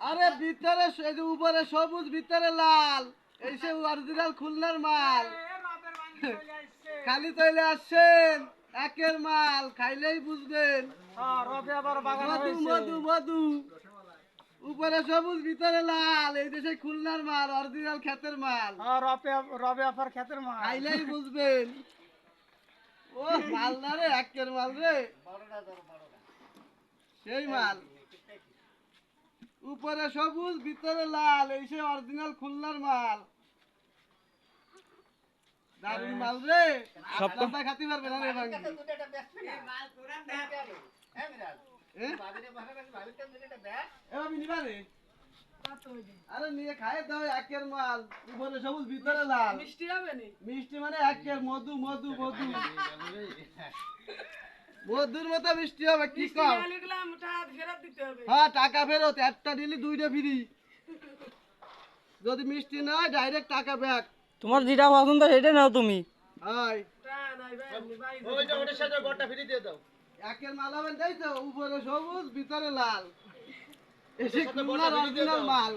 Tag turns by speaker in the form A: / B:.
A: আরে ভিতরে এই যে উপরে সবুজ ভিতরে লাল এই সে অরিজিনাল খুলনার মাল খালি তৈলে আসছেন একের মাল খাইলেই বুঝবেন মধু মধু মধু উপরে সবুজ ভিতরে লাল এই দেশে খুলনার মাল অরিজিনাল ক্ষেতের মাল
B: রবে আপার ক্ষেতের মাল
A: খাইলেই বুঝবেন ও মাল না রে একের মাল রে সেই মাল উপরে সবুজ ভিতরে লাল এই সে অরিজিনাল খুলনার মাল দারুন মাল রে সপ্তাহ খাতি পারবে না রে ভাঙ্গি আমি নিবা রে আরে নিয়ে খাই দাও একের মাল উপরে সবুজ ভিতরে লাল
C: মিষ্টি হবে নি
A: মিষ্টি মানে একের মধু মধু মধু মধুর মতো মিষ্টি হবে কি কম
C: লিখলাম টাকা ফেরত দিতে হবে
A: হ্যাঁ টাকা ফেরত একটা দিলি দুইটা ফ্রি যদি মিষ্টি না হয় ডাইরেক্ট টাকা ব্যাক
B: তোমার যেটা পছন্দ সেটা নাও তুমি
A: হাই
C: টা নাই ভাই
A: ওইটা ওটার সাথে বড়টা ফ্রি দিয়ে দাও একের মাল হবে তাই তো উপরে সবুজ ভিতরে লাল এসে খুলনার অরিজিনাল মাল